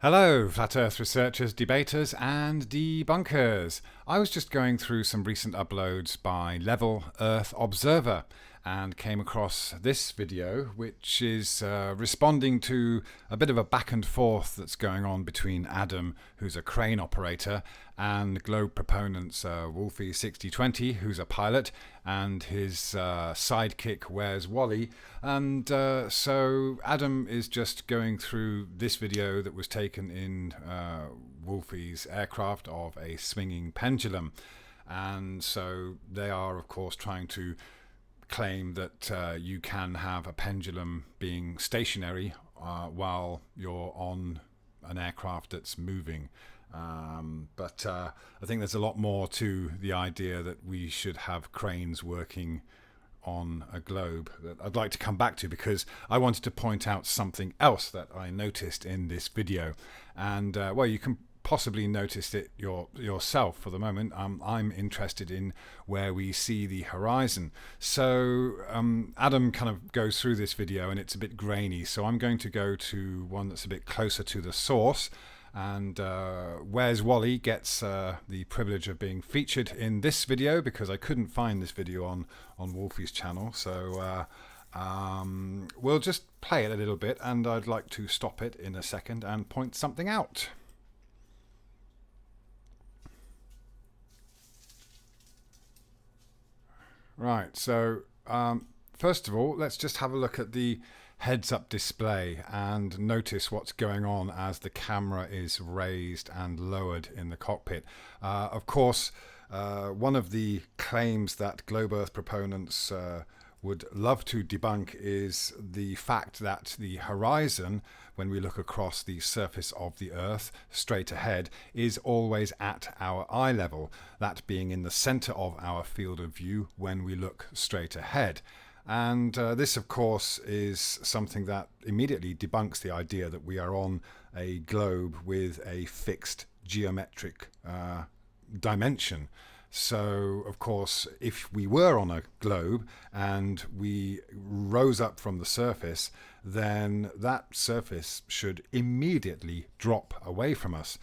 Hello, Flat Earth researchers, debaters, and debunkers. I was just going through some recent uploads by Level Earth Observer and came across this video, which is responding to a bit of a back and forth that's going on between Adam, who's a crane operator, and Globe proponents Wolfie6020, who's a pilot, and his sidekick Where's Wally. And so Adam is just going through this video that was taken in Wolfie's aircraft of a swinging pendulum. And so they are, of course, trying to claim that you can have a pendulum being stationary while you're on an aircraft that's moving. But I think there's a lot more to the idea that we should have cranes working on a globe that I'd like to come back to, because I wanted to point out something else that I noticed in this video. And well, you can possibly notice it yourself for the moment. I'm interested in where we see the horizon. So Adam kind of goes through this video and it's a bit grainy, so I'm going to go to one that's a bit closer to the source. And Where's Wally gets the privilege of being featured in this video, because I couldn't find this video on Wolfie's channel. So we'll just play it a little bit, and I'd like to stop it in a second and point something out. Right, so first of all, let's just have a look at the heads-up display and notice what's going on as the camera is raised and lowered in the cockpit. Of course, one of the claims that Globe Earth proponents would love to debunk is the fact that the horizon, when we look across the surface of the Earth straight ahead, is always at our eye level, that being in the center of our field of view when we look straight ahead. And this, of course, is something that immediately debunks the idea that we are on a globe with a fixed geometric dimension. So, of course, if we were on a globe and we rose up from the surface, then that surface should immediately drop away from us.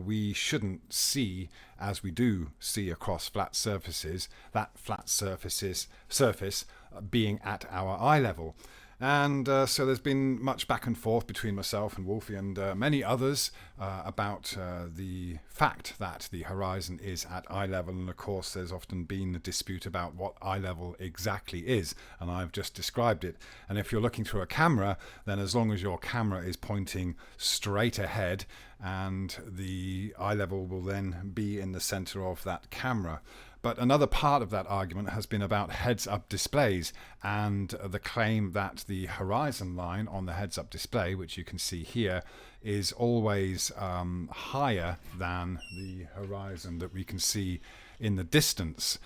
We shouldn't see, as we do see across flat surfaces, that flat surface being at our eye level. And so there's been much back and forth between myself and Wolfie and many others about the fact that the horizon is at eye level. And of course, there's often been a dispute about what eye level exactly is. And I've just described it. And if you're looking through a camera, then as long as your camera is pointing straight ahead, and the eye level will then be in the center of that camera. But another part of that argument has been about heads-up displays and the claim that the horizon line on the heads-up display, which you can see here, is always higher than the horizon that we can see in the distance.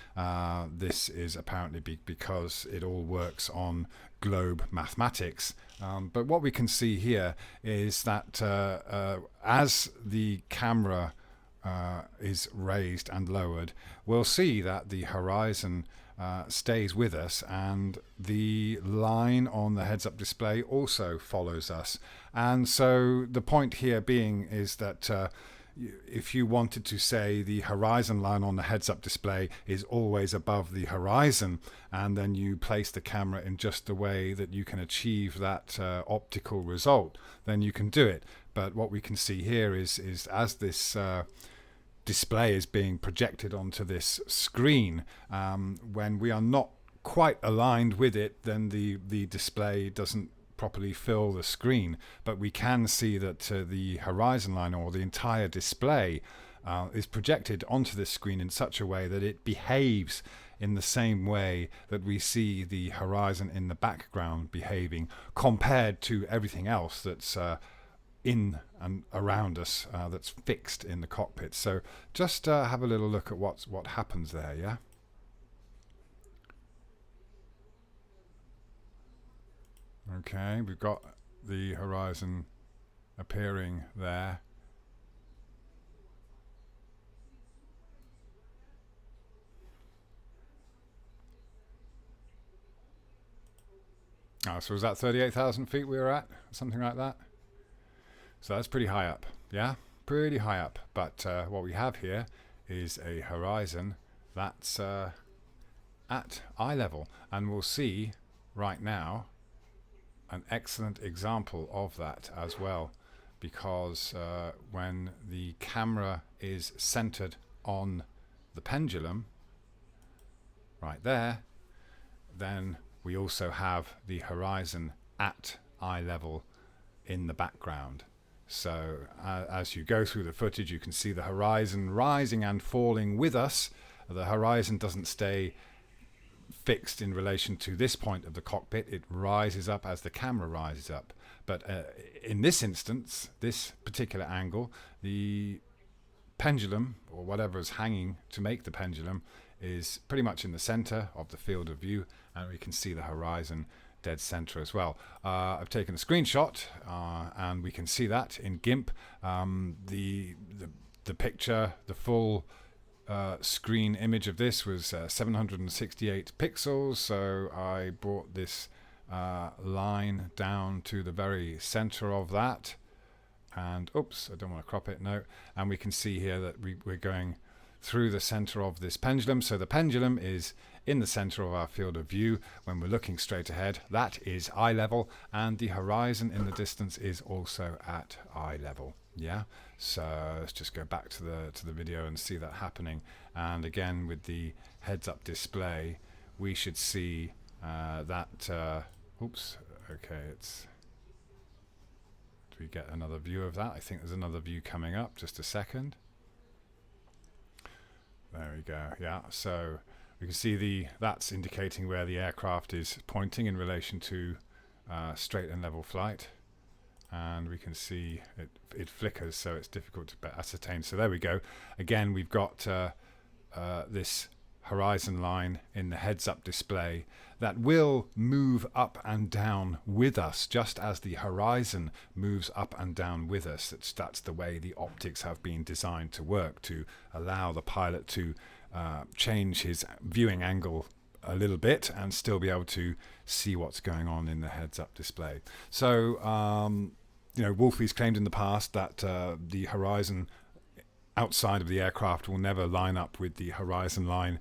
This is apparently because it all works on globe mathematics. But what we can see here is that as the camera is raised and lowered, we'll see that the horizon stays with us, and the line on the heads-up display also follows us. And so the point here being is that if you wanted to say the horizon line on the heads-up display is always above the horizon, and then you place the camera in just the way that you can achieve that optical result, then you can do it. But what we can see here is as this display is being projected onto this screen, when we are not quite aligned with it, then the display doesn't properly fill the screen. But we can see that the horizon line, or the entire display, is projected onto this screen in such a way that it behaves in the same way that we see the horizon in the background behaving, compared to everything else that's in and around us that's fixed in the cockpit. So just have a little look at what happens there, yeah? Okay, we've got the horizon appearing there. So was that 38,000 feet we were at? Something like that? So that's pretty high up, yeah? Pretty high up. But what we have here is a horizon that's at eye level. And we'll see right now an excellent example of that as well. Because when the camera is centered on the pendulum, right there, then we also have the horizon at eye level in the background. So as you go through the footage, you can see the horizon rising and falling with us. The horizon doesn't stay fixed in relation to this point of the cockpit. It rises up as the camera rises up. But in this instance, this particular angle, the pendulum, or whatever is hanging to make the pendulum, is pretty much in the center of the field of view, and we can see the horizon dead center as well. I've taken a screenshot, and we can see that in GIMP. The picture, the full screen image of this was 768 pixels, so I brought this line down to the very center of that, and oops, I don't want to crop it, no, and we can see here that we're going through the center of this pendulum. So the pendulum is in the center of our field of view. When we're looking straight ahead, that is eye level, and the horizon in the distance is also at eye level. Yeah, so let's just go back to the video and see that happening. And again, with the heads-up display, we should see that oops, okay, it's, do we get another view of that? I think there's another view coming up. Just a second. There we go. Yeah, so we can see that's indicating where the aircraft is pointing in relation to straight and level flight, and we can see it flickers, so it's difficult to ascertain. So there we go. Again, we've got this horizon line in the heads-up display that will move up and down with us, just as the horizon moves up and down with us. That's the way the optics have been designed to work, to allow the pilot to change his viewing angle a little bit and still be able to see what's going on in the heads-up display. So, Wolfie's claimed in the past that the horizon outside of the aircraft will never line up with the horizon line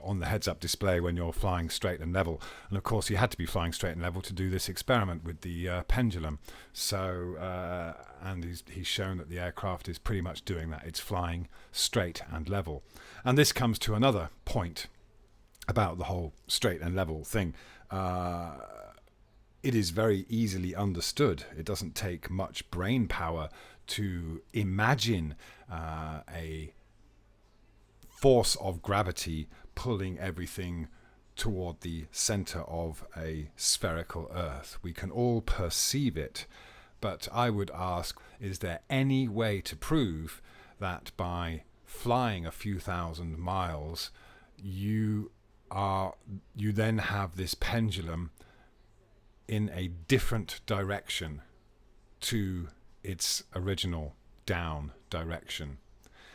on the heads-up display when you're flying straight and level. And of course, he had to be flying straight and level to do this experiment with the pendulum. So, and he's shown that the aircraft is pretty much doing that. It's flying straight and level. And this comes to another point about the whole straight and level thing. It is very easily understood. It doesn't take much brain power to imagine a force of gravity pulling everything toward the center of a spherical Earth. We can all perceive it, but I would ask, is there any way to prove that by flying a few thousand miles, you then have this pendulum in a different direction to its original down direction?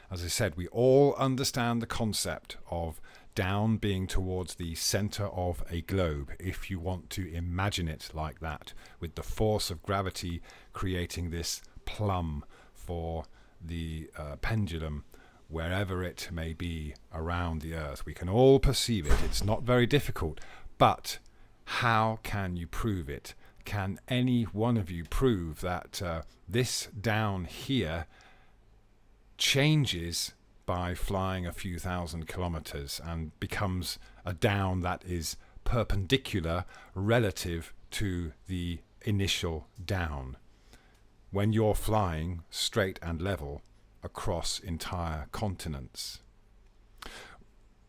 As I said, we all understand the concept of down being towards the center of a globe, if you want to imagine it like that, with the force of gravity creating this plumb for the pendulum wherever it may be around the Earth. We can all perceive it. It's not very difficult, but how can you prove it? Can any one of you prove that this down here changes by flying a few thousand kilometers and becomes a down that is perpendicular relative to the initial down when you're flying straight and level across entire continents?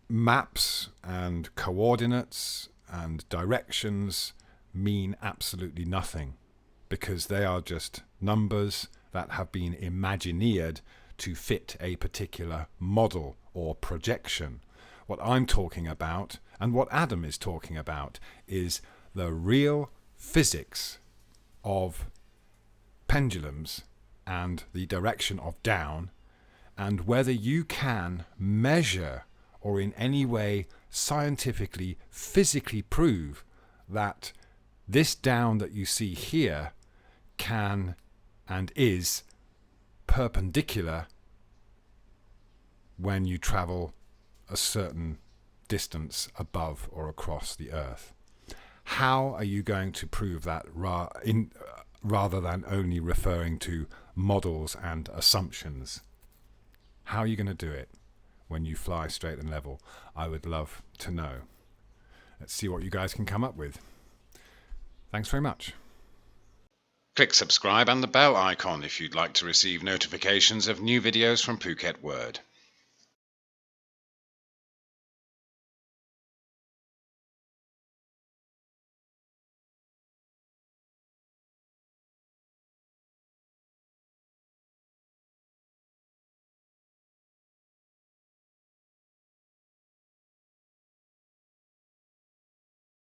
Maps and coordinates and directions mean absolutely nothing, because they are just numbers that have been imagineered to fit a particular model or projection. What I'm talking about, and what Adam is talking about, is the real physics of pendulums and the direction of down, and whether you can measure or in any way scientifically, physically prove that this down that you see here can and is perpendicular when you travel a certain distance above or across the Earth. How are you going to prove that rather than only referring to models and assumptions? How are you going to do it when you fly straight and level? I would love to know. Let's see what you guys can come up with. Thanks very much. Click subscribe and the bell icon if you'd like to receive notifications of new videos from Phuket Word.